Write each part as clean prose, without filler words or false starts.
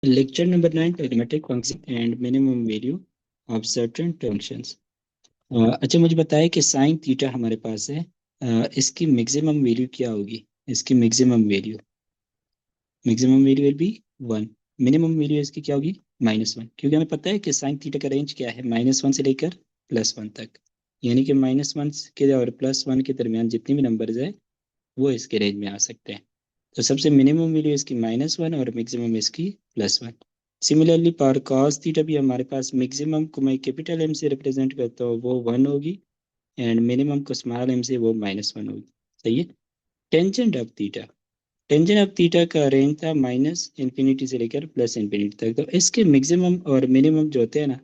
Lecture number 9, trigonometric function and minimum value of certain functions. अच्छा, मुझे बताया कि साइन थीटा हमारे पास है। इसकी मैक्सिमम वैल्यू क्या होगी? इसकी maximum value will be 1। Minimum value इसकी क्या होगी? -1, क्योंकि हमें पता है कि साइन थीटा का रेंज क्या है, -1 से लेकर +1 तक। यानी कि -1 के और +1 के दरमियान जितनी भी नंबर्स है वो इसके रेंज में आ सकते हैं। तो सबसे मिनिमम वैल्यू इसकी -1 और मैक्सिमम इसकी +1। सिमिलरली पावर कॉस थीटा भी हमारे पास मैक्सिमम को मैं कैपिटल एम से रिप्रेजेंट करता हूँ, वो 1 होगी, एंड मिनिमम को स्मॉल एम से वो -1 होगी। सही है। Tangent of theta, tangent of theta का रेंज था -इंफिनिटी से लेकर +इंफिनिटी तक। तो इसके मैक्सिमम और मिनिमम जो होते हैं ना,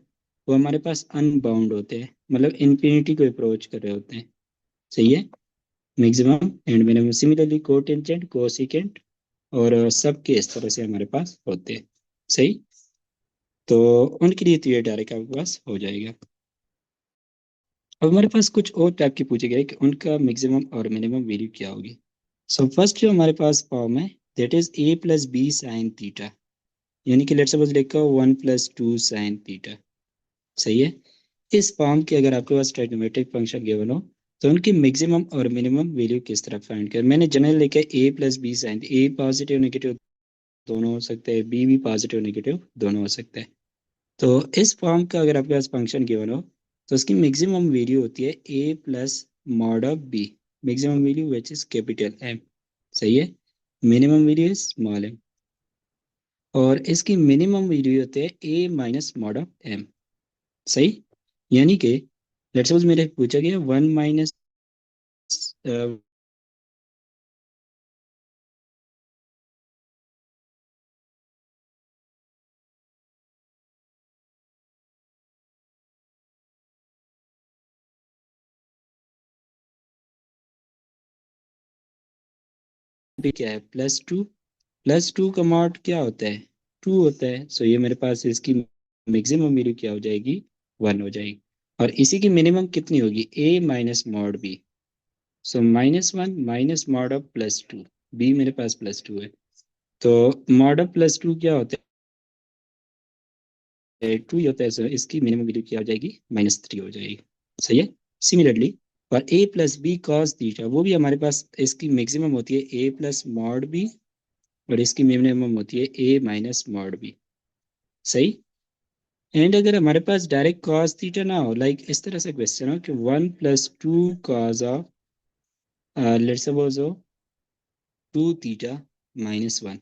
वो हमारे पास अनबाउंड होते हैं, मतलब इन्फिनिटी को अप्रोच कर रहे होते हैं। सही है। Maximum and minimum similarly cotangent, cosecant और सबके इस तरह से हमारे पास होते हैं। सही। तो उनके लिए तो ये डायरेक्ट आपके पास हो जाएगा। अब हमारे पास कुछ और टाइप के पूछे गए कि उनका मैक्सिमम और मिनिमम वैल्यू क्या होगी। सो फर्स्ट जो हमारे पास फॉर्म है, that is a+b sine theta, यानी कि लेट्स सपोज लिखा 1+2 साइन थीटा। सही है। इस फॉर्म के अगर आपके पास ट्रिग्नोमेट्रिक फंक्शन गिवन हो तो उनकी मैक्सिमम और मिनिमम वैल्यू किस तरह फाइंड कर। मैंने जनरल लिखा है a+b sign, a positive negative दोनों हो सकते हैं, b भी पॉजिटिव नेगेटिव दोनों हो सकते हैं। तो इस फॉर्म का अगर आपके पास फंक्शन गिवन हो तो उसकी मैक्सिमम वैल्यू होती है a+mod of b, maximum value which is capital M। सही है। Minimum value is small m, और इसकी मिनिमम वैल्यू होती है a-mod ऑफ m। सही। यानी कि लेट्स सपोज मेरे पूछा गया 1 माइनस क्या है, +2। +2 का मॉड क्या होता है? 2 होता है। सो ये मेरे पास इसकी मैक्सिमम वैल्यू क्या हो जाएगी? 1 हो जाएगी। और इसी की मिनिमम कितनी होगी? a-mod b। So -1 -mod of +2, b मेरे पास +2 है। तो mod ऑफ +2 क्या होता है? 2 ही होता है। सो इसकी मिनिमम वैल्यू क्या हो जाएगी? -3 हो जाएगी। सही है। सिमिलरली और a+b cos थीटा, वो भी हमारे पास इसकी मैक्सिमम होती है a+mod b, और इसकी मिनिमम होती है a-mod b। सही। एंड अगर हमारे पास डायरेक्ट cos थीटा ना हो, लाइक इस तरह से क्वेश्चन हो कि 1+2 cos ऑफ लेट्स सपोज हो 2 थीटा -1।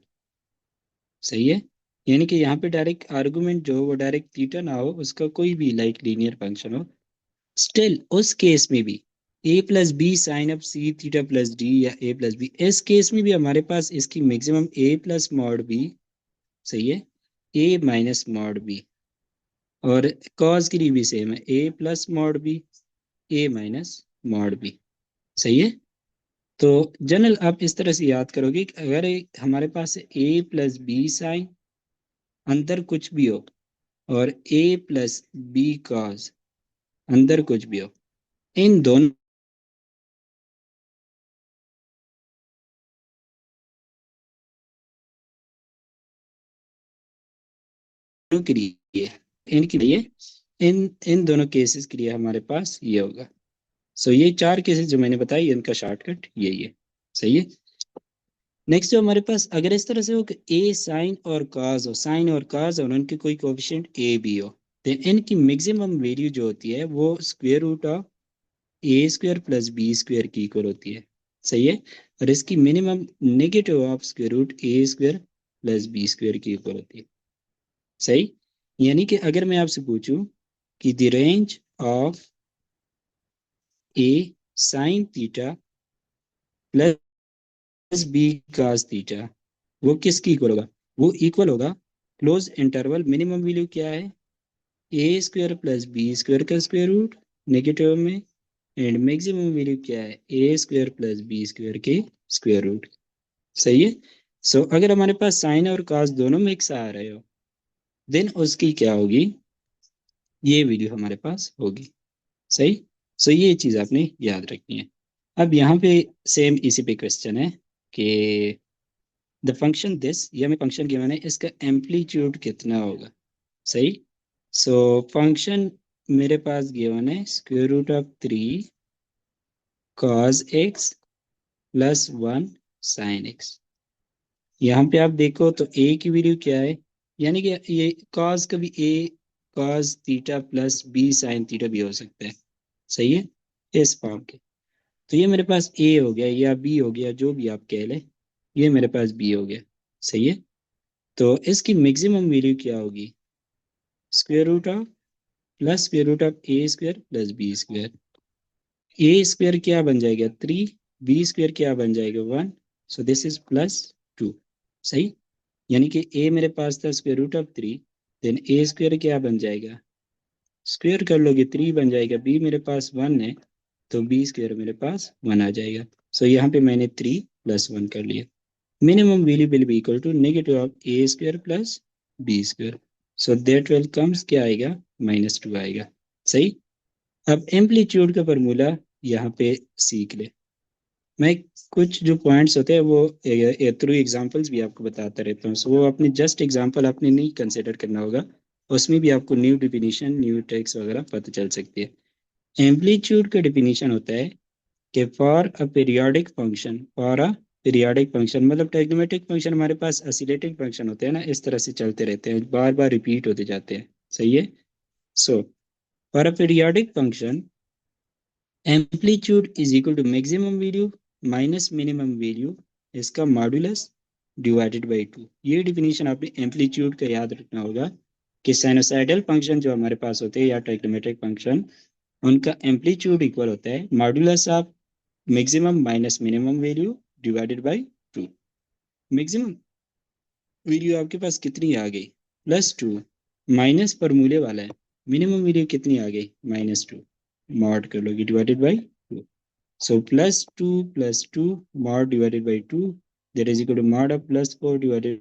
सही है। यानी कि यहाँ पे डायरेक्ट आर्गुमेंट जो हो वो डायरेक्ट थीटा ना हो, उसका कोई भी लाइक लीनियर फंक्शन हो, स्टिल उस केस में भी a+b sign of c θ+d या a+b, इस केस में भी हमारे पास इसकी मैक्सिमम a+mod b। सही है। a-mod b, और cos के लिए भी सेम है, a+mod b a-mod b। सही है। तो जनरल आप इस तरह से याद करोगे कि अगर हमारे पास a+b साइन, अंदर कुछ भी हो, और a+b cos, अंदर कुछ भी हो, इन दोनों के लिए, इनके लिए, इन इन दोनों केसेस के लिए हमारे पास ये होगा। सो ये 4 केसेस जो मैंने बताई, इनका शॉर्टकट यही है। सही है। नेक्स्ट जो हमारे पास अगर इस तरह से हो कि ए साइन और काज हो, साइन और काज और उनके कोई कोफिशिएंट ए भी हो, तो इनकी मैक्सिमम वैल्यू जो होती है वो square root of a² + b² की इक्वल होती है। सही है। और इसकी minimum negative of square root a² + b² की इक्वल होती है। सही। यानी कि अगर मैं आपसे पूछूं कि the range of A sine theta +b cos theta, वो किसकी इक्वल होगा? वो इक्वल होगा क्लोज इंटरवल, मिनिमम वैल्यू क्या है? a² + b² का स्क्वायर रूट नेगेटिव में, एंड मैक्सिमम वैल्यू क्या है? a² + b² के स्क्वायर रूट। सही है। सो अगर हमारे पास साइन और cos दोनों में एक सा आ रहे हो, देन उसकी क्या होगी? ये वैल्यू हमारे पास होगी। सही। सो ये चीज आपने याद रखनी है। अब यहाँ पे सेम इसी पे क्वेश्चन है कि द फंक्शन दिस, ये हमें फंक्शन गिवन है, इसका एम्पलीट्यूड कितना होगा। सही। सो फंक्शन मेरे पास गिवन है square root of 3 cos x plus 1 sin x। यहाँ पे आप देखो तो a की वैल्यू क्या है, यानी कि ये cos का भी a cos theta plus b sin theta भी हो सकता है। सही है, इस फॉर्म के। तो ये मेरे पास a हो गया या b हो गया, जो भी आप कह लें, ये मेरे पास b हो गया। सही है। तो इसकी मैक्सिमम वैल्यू क्या होगी, square root of plus square root of a square plus b square. A square क्या बन जाएगा 3, बी स्क्वायर क्या बन जाएगा 1, सो दिस इज +2। सही। यानी कि ए मेरे पास था square root of 3, then A square क्या बन जाएगा, स्क्वायर कर लोगे 3 बन जाएगा, बी मेरे पास 1 है तो बी स्क्वायर मेरे पास 1 आ जाएगा। सो यहाँ पे मैंने 3 + 1 कर लिया। Minimum value will be equal to negative of A square plus B square. So that will comes क्या आएगा, -2 आएगा। सही। अब एम्पलीट्यूड का फॉर्मूला यहाँ पे सीख ले। मैं कुछ जो पॉइंट्स होते हैं वो थ्रू एग्जांपल्स भी आपको बताता रहता हूँ, सो वो अपने जस्ट एग्जांपल आपने नहीं कंसिडर करना होगा, उसमें भी आपको न्यू डिफिनीशन न्यू ट्रिक्स वगैरह पता चल सकती है। एम्पलीट्यूड का डिफिनीशन होता है कि for a periodic function, for a periodic function मतलब ट्रिग्नोमेट्रिक फंक्शन हमारे पास ऑसिलेटिंग फंक्शन होते हैं ना, इस तरह से चलते रहते हैं, बार बार रिपीट होते जाते हैं। सही है। So for a periodic function amplitude is equal to maximum value minus minimum value, इसका मॉड्यूलस डिवाइडेड बाई 2। ये डिफिनीशन आपने एम्पलीट्यूड का याद रखना होगा कि साइनोसाइडल फंक्शन जो हमारे पास होते हैं या ट्रिग्नोमेट्रिक फंक्शन, उनका एम्पलीट्यूड इक्वल होता है modulus of maximum minus minimum value divided by 2। Maximum value आपके पास कितनी आ गई, +2, माइनस फॉर्मूले वाला है, मिनिमम वैल्यू कितनी आ गई, -2, मॉड कर लोगे divided by 2। So +2 + 2 mod divided by 2, that is equal to mod of +4 divided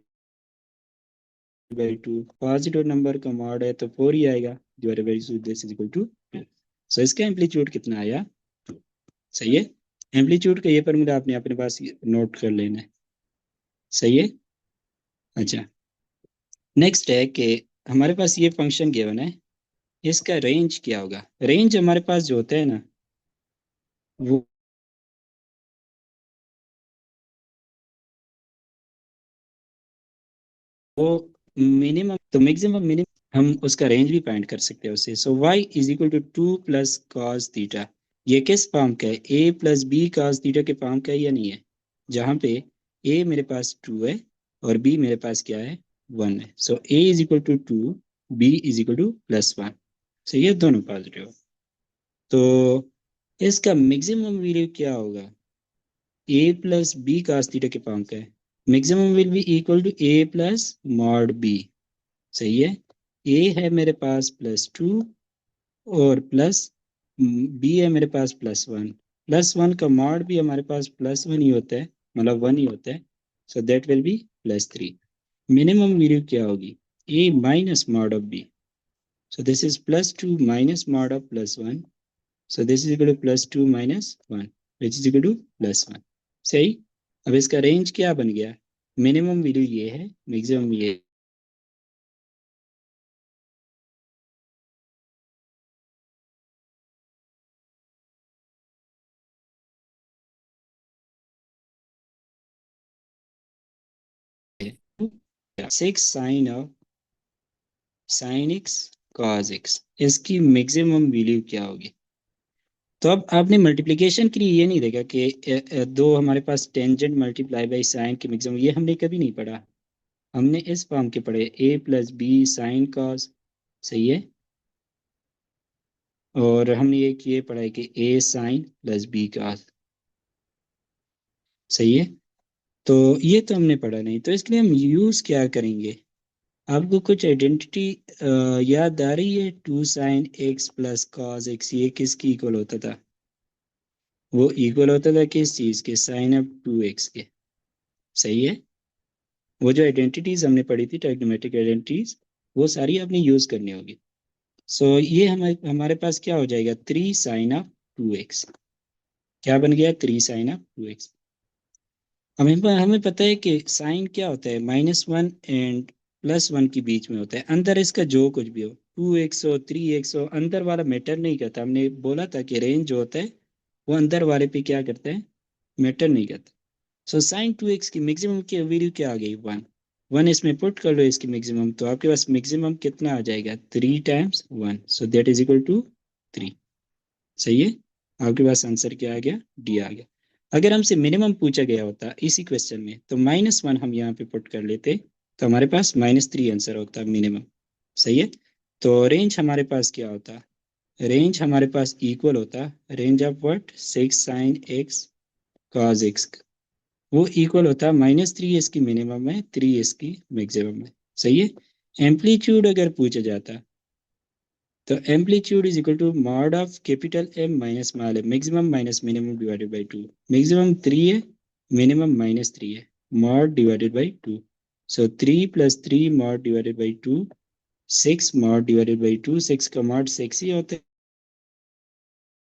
by 2। Positive number का मॉड है तो 4 ही आएगा, divided by 2, this is equal to 2। So इसका एम्पलीट्यूड कितना आया, 2। सही है। एम्पलीट्यूड का ये फॉर्मूला आपने अपने पास नोट कर लेना है। सही है। अच्छा, नेक्स्ट है कि हमारे पास ये फंक्शन गिवन है, इसका रेंज क्या होगा। रेंज हमारे पास जो होता है ना, वो वो मिनिमम तो मैक्सिमम मिनिमम हम उसका रेंज भी फाइंड कर सकते हैं उससे। So y is equal to 2 + cos theta. ये किस फॉर्म का है, a + b cos थीटा के फॉर्म का है या नहीं है, जहाँ पे a मेरे पास 2 है और b मेरे पास क्या है, 1 है। So a is equal to 2, b is equal to +1। So ये दोनों पॉजिटिव। तो इसका मैक्सिमम वैल्यू क्या होगा, a + b cos थीटा के फॉर्म का है, maximum will be equal to a + mod b। सही है। ए है मेरे पास +2 और प्लस बी है मेरे पास +1। +1 का मॉड भी हमारे पास +1 ही होता है, मतलब 1 ही होता है। So that will be +3। Minimum value क्या होगी, A minus mod of B. So this is +2 minus mod of +1। So this is equal to +2 माइनस 1 विच इज इक्वल टू +1। सही। अब इसका रेंज क्या बन गया, मिनिमम वैल्यू ये है, मैक्सिमम ये है। 6 sin x cos x, इसकी मैक्सिमम वैल्यू क्या होगी। तो अब आपने मल्टीप्लिकेशन के लिए ये नहीं देखा कि दो हमारे पास टेंजेंट मल्टीप्लाई बाई साइन की मैक्सिमम, ये हमने कभी नहीं पढ़ा। हमने इस फॉर्म के पढ़े a + b sin cos। सही है। और हमने ये पढ़ा है कि a sin + b cos। सही है। तो ये तो हमने पढ़ा नहीं, तो इसके लिए हम यूज क्या करेंगे। आपको कुछ आइडेंटिटी याद आ रही है, 2 sin x + cos x, ये किसकी इक्वल होता था, वो इक्वल होता था किस चीज के, sin of 2x के। सही है। वो जो आइडेंटिटीज हमने पढ़ी थी ट्रिग्नोमेट्रिक आइडेंटिटीज, वो सारी आपने यूज करनी होगी। सो ये हमारे हमारे पास क्या हो जाएगा, 3 sin of 2x। क्या बन गया, 3 sin of 2x। हमें हमें पता है कि साइन क्या होता है, -1 एंड +1 के बीच में होता है, अंदर इसका जो कुछ भी हो, 2x हो 3x हो, अंदर वाला मैटर नहीं करता। हमने बोला था कि रेंज जो होता है वो अंदर वाले पे क्या करता है, मैटर नहीं करता। सो साइन 2x की मैक्सिमम की वैल्यू क्या आ गई, 1। इसमें पुट कर लो इसकी मैक्सिमम, तो आपके पास मैक्सिमम कितना आ जाएगा, 3 × 1, so that is equal to 3। सही है, आपके पास आंसर क्या आ गया, डी आ गया। अगर हमसे मिनिमम पूछा गया होता इसी क्वेश्चन में, तो -1 हम यहाँ पे पुट कर लेते, तो हमारे पास -3 आंसर होता मिनिमम। सही है, तो रेंज हमारे पास क्या होता, रेंज हमारे पास इक्वल होता, range of what, 6 sin x cos x, वो इक्वल होता -3 इसकी मिनिमम है, 3 इसकी मैक्सिमम है। सही है, एम्पलीट्यूड अगर पूछा जाता, तो amplitude is equal to mod of capital M minus small M, maximum minus minimum divided by 2। Maximum 3 है, मिनिमम -3 है, mod divided by 2। So 3 + 3 mod divided by 2, 6 mod divided by 2, 6 का मॉड 6 ही होता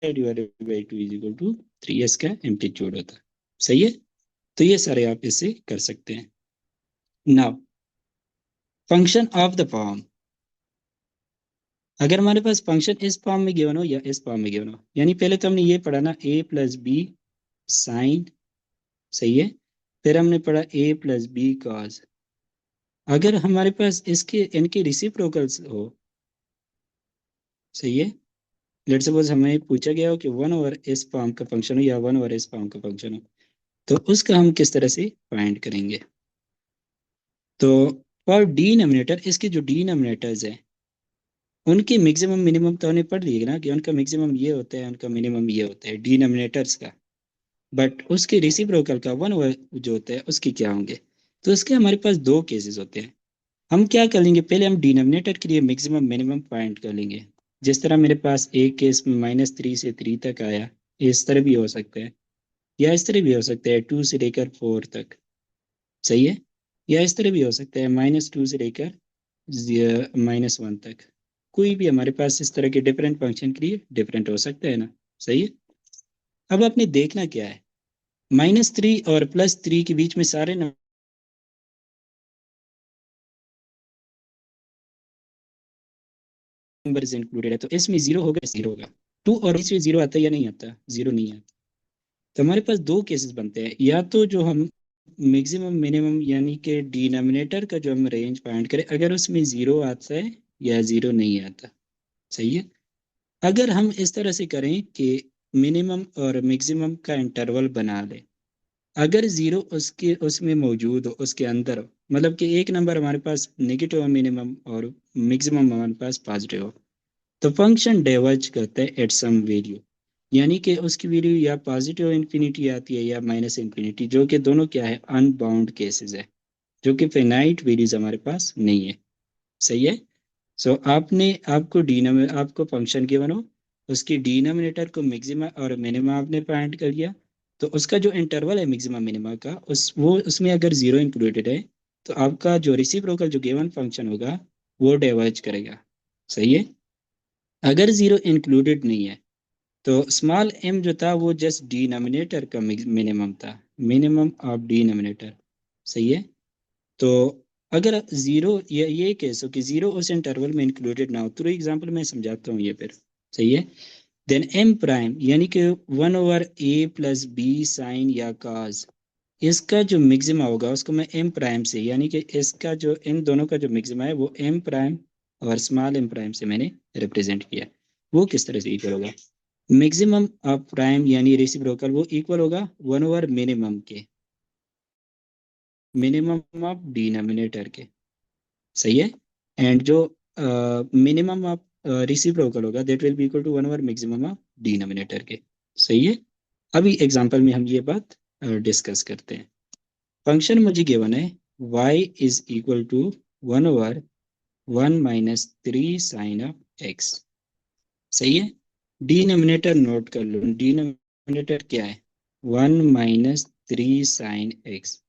है, divided by 2 is equal to 3 इसका amplitude होता है। सही है, तो ये सारे आप इससे कर सकते हैं। Now function of the form, अगर हमारे पास फंक्शन इस फॉर्म में गिवन हो या इस फॉर्म में गिवन हो, यानी पहले तो हमने ये पढ़ा ना, a + b साइन, सही है, फिर हमने पढ़ा a + b cos। अगर हमारे पास इसके इनके रिसिप्रोकल्स हो, सही है, लेट सपोज हमें पूछा गया हो कि 1 ओवर इस फॉर्म का फंक्शन हो या 1 ओवर इस फॉर्म का फंक्शन हो, तो उसका हम किस तरह से फाइंड करेंगे। तो फॉर डिनोमिनेटर, इसके जो डिनोमिनेटर्स है उनकी मैक्सिमम मिनिमम तो हमने पढ़ लिए ना, कि उनका मैक्सिमम ये होता है, उनका मिनिमम ये होता है डिनोमिनेटर्स का। बट उसके रेसिप्रोकल का 1 ओवर जो होता है उसके क्या होंगे, तो उसके हमारे पास दो केसेस होते हैं। हम क्या कर लेंगे, पहले हम डिनोमिनेटर के लिए मैक्सिमम मिनिमम फाइंड कर लेंगे। जिस तरह मेरे पास एक केस में -3 से 3 तक आया, इस तरह भी हो सकता है, या इस तरह भी हो सकता है 2 से लेकर 4 तक। सही है, या इस तरह भी हो सकता है -2 से लेकर -1 तक। कोई भी हमारे पास इस तरह के डिफरेंट फंक्शन के लिए डिफरेंट हो सकता है ना। सही है, अब आपने देखना क्या है, -3 और +3 के बीच में सारे नंबर इंक्लूडेड है, तो इसमें जीरो होगा, जीरो होगा। 2 और इसमें जीरो आता है या नहीं आता, जीरो नहीं आता। तो हमारे पास दो केसेस बनते हैं, या तो जो हम मैक्सिमम मिनिमम यानी कि डिनोमिनेटर का जो हम रेंज फाइंड करें, अगर उसमें जीरो आता है या जीरो नहीं आता। सही है, अगर हम इस तरह से करें कि मिनिमम और मैक्सिमम का इंटरवल बना लें, अगर जीरो उसके उसमें मौजूद हो, उसके अंदर हो, मतलब कि एक नंबर हमारे पास नेगेटिव हो मिनिमम, और मैक्सिमम हमारे पास पॉजिटिव हो, तो फंक्शन डाइवर्ज करता है एट सम वैल्यू, यानी कि उसकी वैल्यू या पॉजिटिव इन्फिनिटी आती है या माइनस इन्फिनिटी, जो कि दोनों क्या है, अनबाउंड केसेस है, जो कि फाइनाइट वैल्यूज हमारे पास नहीं है। सही है, सो आपने आपको डीनोम आपको फंक्शन गिवन हो, उसकी डिनोमिनेटर को मिक्सिमा और मिनिमा आपने फाइंड कर लिया, तो उसका जो इंटरवल है मिक्सिमा मिनिमा का, उस वो उसमें अगर जीरो इंक्लूडेड है, तो आपका जो रिसिप्रोकल जो गिवन फंक्शन होगा वो डाइवर्ज करेगा। सही है, अगर जीरो इंक्लूडेड नहीं है, तो स्मॉल एम जो था वो जस्ट डिनोमिनेटर का मिनिमम था, मिनिमम ऑफ डिनोमिनेटर। सही है, तो अगर जीरो ये केस हो कि जीरो उस इंटरवल में इंक्लूडेड ना हो, तो एग्जांपल मैं समझाता हूँ ये फिर। सही है, देन एम प्राइम यानी कि 1/a + b साइन या काज, इसका जो मिक्सिमा होगा उसको मैं एम प्राइम से, यानी कि इसका जो इन दोनों का जो मिक्सिमा है वो एम प्राइम और स्मॉल एम प्राइम से मैंने रिप्रेजेंट किया। वो किस तरह से इक्वल होगा, मैक्सिमम ऑफ प्राइम यानी रेसिप्रोकल वो इक्वल होगा 1/मिनिमम के, मिनिमम ऑफ डिनोमिनेटर के। सही है, एंड जो मिनिमम ऑफ रिसिप्रोकल होगा that will be equal to 1/मैक्सिमम ऑफ डिनोमिनेटर के। सही है, अभी एग्जांपल में हम ये बात डिस्कस करते हैं। फंक्शन मुझे गिवन है y is equal to 1/1 - 3 sine of x। सही है, डिनोमिनेटर नोट कर लो, डिनोमिनेटर क्या है, 1 - 3 साइन एक्स,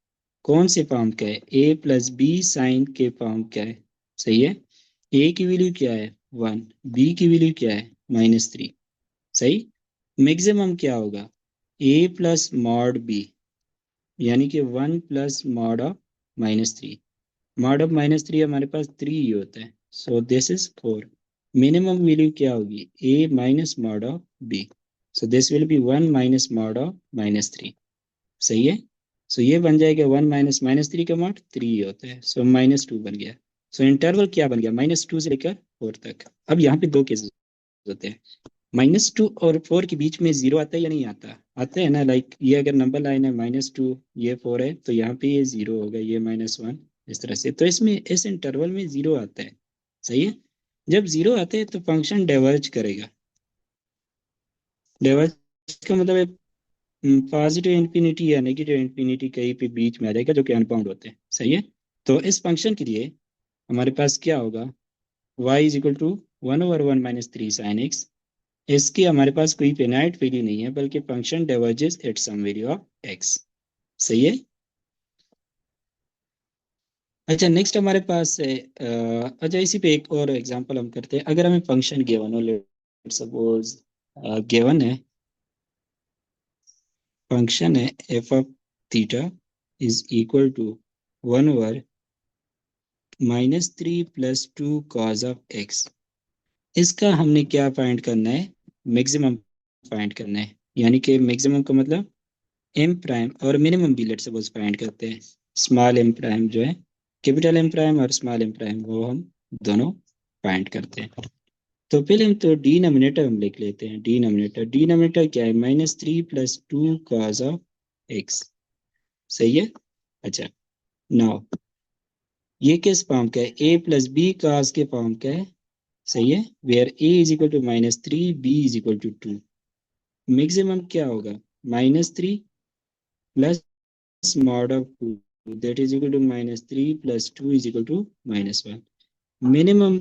कौन से फॉर्म का है, a + b साइन के फॉर्म का है। सही है, a की वैल्यू क्या है 1, b की वैल्यू क्या है -3। सही, मैक्सिमम क्या होगा, ए प्लस मॉड बी, यानी कि 1 plus mod of -3। Mod of -3 हमारे पास 3 ही होता है, so this is 4। Minimum value क्या होगी, A minus mod of B, so this will be 1 minus mod of -3। सही है। सो ये बन जाएगा 1 माइनस -3 का मॉड 3 होता है, सो -2 बन गया। सो इंटरवल क्या बन गया, -2 से लेकर 4 तक। अब यहाँ पे दो केसेस होते हैं, -2 और 4 के बीच में जीरो आता है या नहीं आता, आता है ना। लाइक ये अगर नंबर लाइन है -2, ये 4 है, तो यहाँ पे ये जीरो होगा, ये -1, इस तरह से। तो इसमें इस इंटरवल में जीरो आता है। सही है। जब जीरो आता है तो फंक्शन डाइवर्ज करेगा। डाइवर्ज का मतलब है पॉजिटिव इंफिनिटी या नेगेटिव इंफिनिटी कहीं पे बीच में आ जाएगा, जो कि अनबाउंड होते हैं। सही है। तो इस फंक्शन के लिए हमारे पास क्या होगा, y is equal to 1/1 minus 3 sin x। इसकी हमारे पास कोई फिनाइट वैल्यू नहीं है, बल्कि function diverges at some value of x। सही है। अच्छा, नेक्स्ट हमारे पास है अच्छा, इसी पे एक और एग्जांपल हम करते हैं। अगर हमें फंक्शन गिवन हो, लेट सपोज गिवन है, फंक्शन है F of theta is equal to 1/-3 + 2 cos of x। इसका हमने क्या फाइंड करना है, मैक्सिमम फाइंड करना है। यानी कि मैक्सिमम का मतलब एम प्राइम, और मिनिमम भी लेट सपोज फाइंड करते हैं। स्मॉल एम प्राइम जो है, कैपिटल एम प्राइम और स्मॉल एम प्राइम, वो हम दोनों फाइंड करते हैं। तो पहले हम तो डिनोमिनेटर हम लिख लेते हैं। डिनोमिनेटर डिनोमिनेटर क्या है, -3 + 2 cos ऑफ x। सही है। अच्छा, नाउ ये किस फॉर्म का है, a + b cos के फॉर्म का है। सही है। Where a is equal to -3, b is equal to 2। Maximum क्या होगा, -3 + mod of 2, that is equal to -3 + 2 is equal to -1। Minimum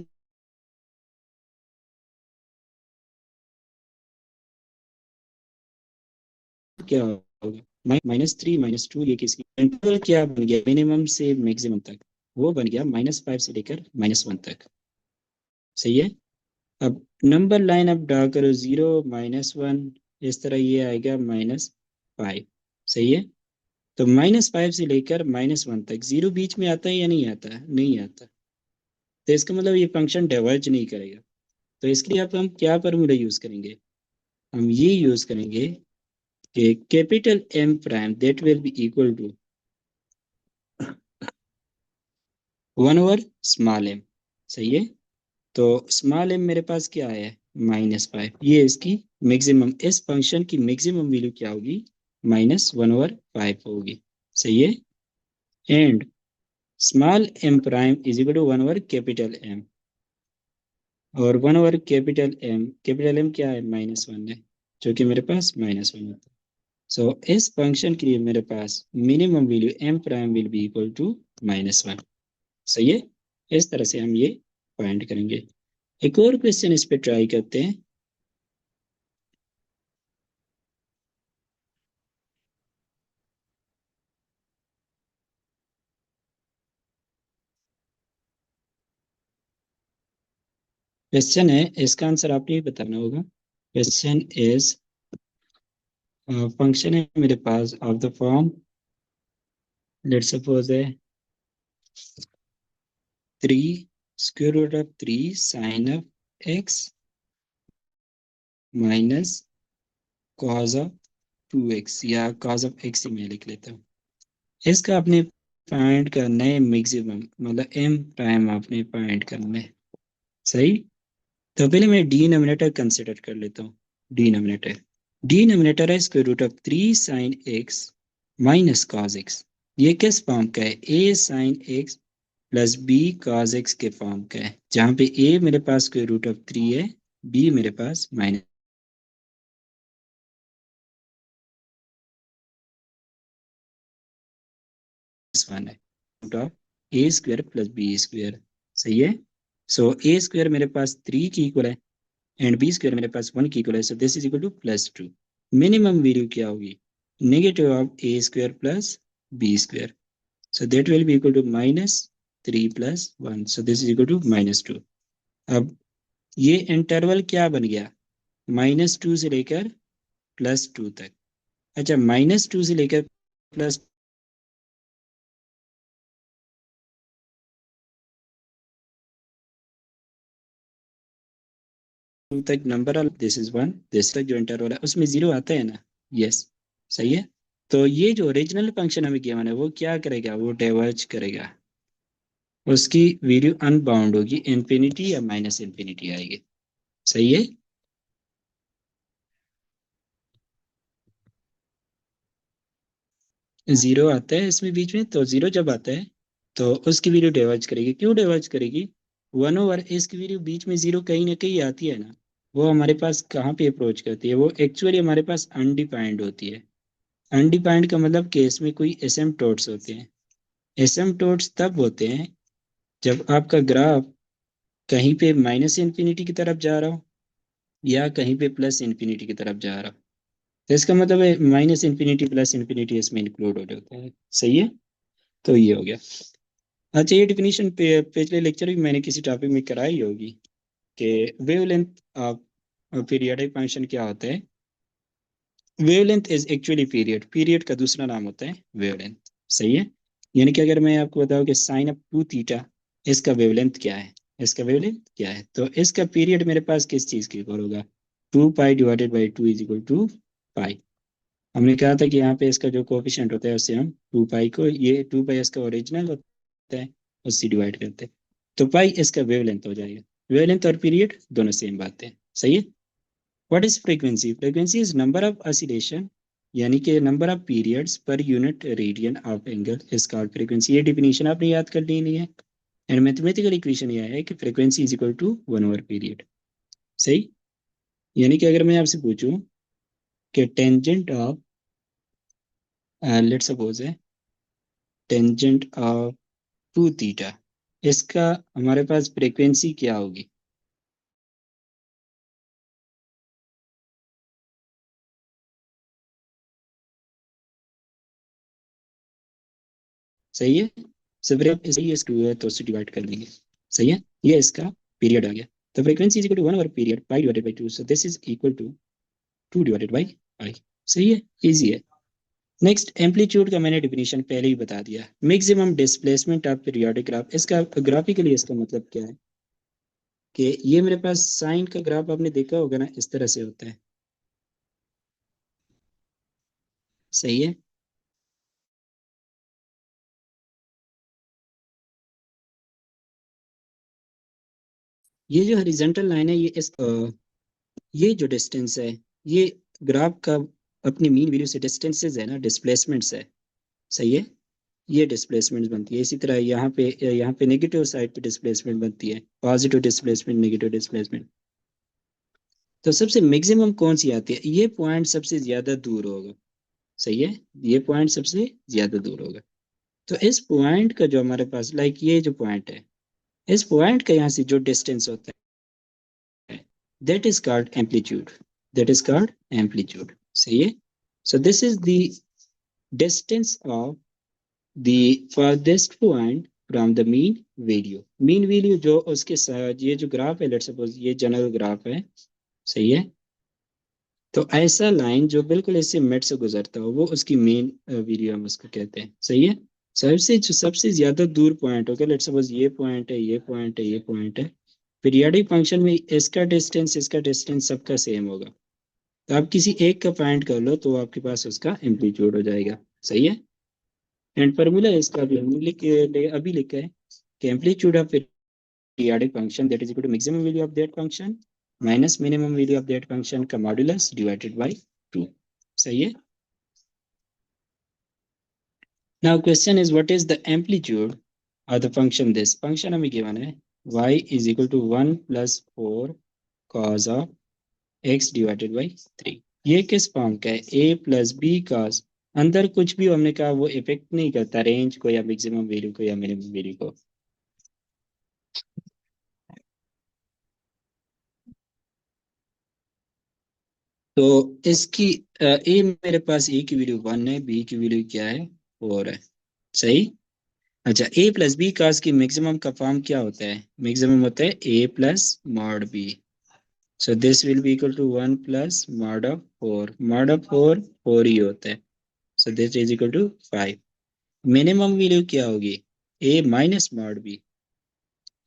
क्या होगा, -3 - 2, ये किसकी इंटरवल क्या बन गया, मिनिमम से मैक्सिमम तक, वो बन गया -5 से लेकर -1 तक। सही है। अब नंबर लाइन अब ड्रा करो, 0 -1, इस तरह ये आएगा -5। सही है। तो -5 से लेकर -1 तक जीरो बीच में आता है या नहीं आता, नहीं आता। तो इसका मतलब ये फंक्शन डाइवर्ज नहीं करेगा। तो इसके लिए अब हम क्या फॉर्मूला यूज करेंगे, हम ये यूज करेंगे कि capital M prime that will be equal to 1/स्मॉल एम। सही है। तो स्मॉल एम मेरे पास क्या है, -5। ये इसकी मैक्सिमम, इस फंक्शन की मैक्सिमम वैल्यू क्या होगी, -1/5 होगी। सही है। And small M prime is equal to 1/कैपिटल एम, और 1/कैपिटल एम क्या है, -1 है, जो कि मेरे पास -1 होता है। सो इस फंक्शन के लिए मेरे पास minimum value M prime will be equal to -1। सही है। इस तरह से हम ये फाइंड करेंगे। एक और क्वेश्चन इस पे ट्राई करते हैं। क्वेश्चन है, इसका आंसर आपने ही बताना होगा। क्वेश्चन इज, फंक्शन है मेरे पास of the form, let's suppose है 3 √3 sin of x minus cos of 2x, या cos ऑफ x ही मैं लिख लेता हूँ। इसका आपने फाइंड करना है मैक्सिमम, मतलब एम प्राइम आपने फाइंड करना है। सही। तो पहले मैं डिनोमिनेटर कंसिडर कर लेता हूँ। डिनोमिनेटर डिनोमिनेटर है √3 sin x minus cos x। ये किस फॉर्म का है, a sin x + b cos x के फॉर्म का है, जहाँ पे a मेरे पास √3 है, b मेरे पास -1 है, √a² + b²। सही है। सो a² मेरे पास 3 की इक्वल है, एंड b² मेरे पास 1 की इक्वल है, so this is equal to +2। Minimum value क्या होगी, negative of a² + b², so that will be equal to -3 + 1, so this is equal to -2। अब ये इंटरवल क्या बन गया, -2 से लेकर +2 तक। अच्छा, -2 से लेकर प्लस टू तक number of this is one, this तक जो एंटर हो रहा है उसमें जीरो आता है ना। यस, सही है। तो ये जो ओरिजिनल फंक्शन हमें गिवन है वो क्या करेगा, वो डाइवर्ज करेगा, उसकी वैल्यू अनबाउंड होगी, इन्फिनिटी या माइनस इन्फिनिटी आएगी। सही है। जीरो आता है इसमें बीच में, तो जीरो जब आता है तो उसकी वैल्यू डाइवर्ज करेगी। क्यों डाइवर्ज करेगी, 1/, इसकी वैल्यू बीच में जीरो कहीं ना कहीं आती है ना, वो हमारे पास कहाँ पे अप्रोच करती है, वो एक्चुअली हमारे पास अनडिफाइंड होती है। अनडिफाइंड का मतलब कि इसमें कोई एसिम्पटोट्स होते हैं। एसिम्पटोट्स तब होते हैं जब आपका ग्राफ कहीं पे माइनस इन्फिनिटी की तरफ जा रहा हो या कहीं पे प्लस इन्फिनिटी की तरफ जा रहा हो। तो इसका मतलब है माइनस इन्फिनिटी प्लस इन्फिनिटी इसमें इंक्लूड हो जाता है। सही है। तो ये हो गया। अच्छा, ये डिफिनीशन पिछले लेक्चर भी मैंने किसी टॉपिक में कराई होगी कि वेवलेंथ ऑफ पीरियोडिक फंक्शन क्या होता है। Wavelength is actually period, period का दूसरा नाम होता है वेवलेंथ। सही है। यानी कि अगर मैं आपको बताऊं कि साइन ऑफ 2 थीटा, इसका वेवलेंथ क्या है, इसका वेवलेंथ क्या है, तो इसका पीरियड मेरे पास किस चीज के इक्वल होगा, 2 pi divided by 2 is equal to pi. हमने कहा था कि यहाँ पे इसका जो कोफिशिएंट होता है उससे हम 2 पाई को, ये 2 पाई इसका ओरिजिनल होता है, उससे डिवाइड करते हैं, तो पाई इसका वेवलेंथ हो जाएगा। वेवलेंथ और पीरियड दोनों सेम बात है। सही है। What is frequency, frequency is number of oscillation, यानी कि number of periods per unit radian of angle is called frequency. ये डिफिनीशन आपने याद कर लेनी है। एंड मैथमेटिकल इक्वेशन यह है कि फ्रीक्वेंसी इज इक्वल टू 1/पीरियड। सही। यानी कि अगर मैं आपसे पूछूं कि टेंजेंट ऑफ, लेट्स सपोज है टेंजेंट ऑफ 2 थीटा, इसका हमारे पास फ्रीक्वेंसी क्या होगी। सही है। सब्रेट सही है, इसको है तो उससे डिवाइड कर देंगे। सही है। ये इसका पीरियड आ गया। तो फ्रीक्वेंसी इज इक्वल टू 1/पीरियड, pi divided by 2, so this is equal to 2/पाई। सही है, इजी है। नेक्स्ट, एम्पलीट्यूड का मैंने डिफिनीशन पहले ही बता दिया, maximum displacement of periodic graph. इसका ग्राफिकली इसका मतलब क्या है कि ये मेरे पास साइन का ग्राफ आपने देखा होगा ना, इस तरह से होता है। सही है। ये जो हॉरिजॉन्टल लाइन है, ये जो डिस्टेंस है, ये ग्राफ का अपनी मीन वैल्यू से डिस्टेंसेस है ना, डिस्प्लेसमेंट्स है। सही है। ये डिस्प्लेसमेंट बनती है। इसी तरह यहाँ पे नेगेटिव साइड पे डिस्प्लेसमेंट बनती है, पॉजिटिव डिस्प्लेसमेंट, नेगेटिव डिस्प्लेसमेंट। तो सबसे मैक्सिमम कौन सी आती है, ये पॉइंट सबसे ज्यादा दूर होगा। सही है। ये पॉइंट सबसे ज्यादा दूर होगा। तो इस पॉइंट का जो हमारे पास, लाइक ये जो पॉइंट है, इस पॉइंट का यहाँ से जो डिस्टेंस होता है, that is called amplitude, that is called amplitude. सही है। So this is the distance of the farthest point from the mean value। Mean value जो उसके साथ, ये जो ग्राफ है, लेट्स सपोज ये जनरल ग्राफ है। सही है। तो ऐसा लाइन जो बिल्कुल इससे मिड से गुजरता हो, वो उसकी मेन वैल्यू हम उसको कहते हैं। सही है। सबसे ज्यादा दूर पॉइंट होगा, लेट्स सपोज ये पॉइंट है, ये पॉइंट है, ये पॉइंट है। पीरियोडिक फंक्शन में इसका डिस्टेंस सबका सेम होगा। तो आप किसी एक का फाइंड कर लो तो आपके पास उसका एम्पलीट्यूड हो जाएगा। सही है। एंड फार्मूला इसका भी हमने अभी लिखा है कि amplitude of periodic function that is equal to maximum value of that function minus minimum value of that function का मॉड्यूलस डिवाइडेड बाय 2। सही है। Now question is what is the amplitude of the function, this function हमें given है y is equal to 1+4 cos of x divided by 3। ये किस form का है, a+b cos। अंदर कुछ भी हमने कहा वो इफेक्ट नहीं करता रेंज को या मैक्सिमम वैल्यू को या मिनिमम वैल्यू को। तो इसकी ए मेरे पास ए की वैल्यू 1 है, बी की वैल्यू क्या है, 4 है। सही। अच्छा, a+b cos की मैक्सिमम का फॉर्म क्या होता है, मैक्सिमम होता है a+ mod b। So this will be equal to 1 plus mod of 4, mod of 4 ही होता है, so this is equal to 5। Minimum value क्या होगी, A minus mod B,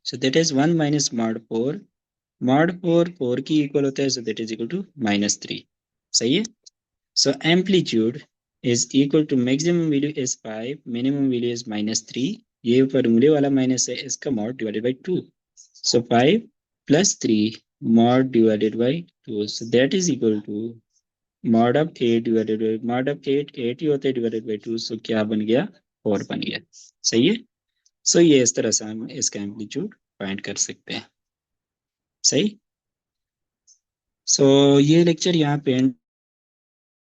so that is 1 minus mod 4 की equal होता है, so that is equal to -3। सही है। So amplitude is equal to maximum value is 5, minimum value is -3, ये फॉर्मूले वाला माइनस है, इसका mod divided by 2, so 5 plus 3 mod divided by 2, so that is equal to mod of 8 divided by mod of 8 ही होता है divided by 2, सो क्या बन गया, 4 बन गया। सही है। सो ये इस तरह से हम इसका एम्पलीट्यूड फाइंड कर सकते हैं। सही। सो ये लेक्चर यहाँ पे एंड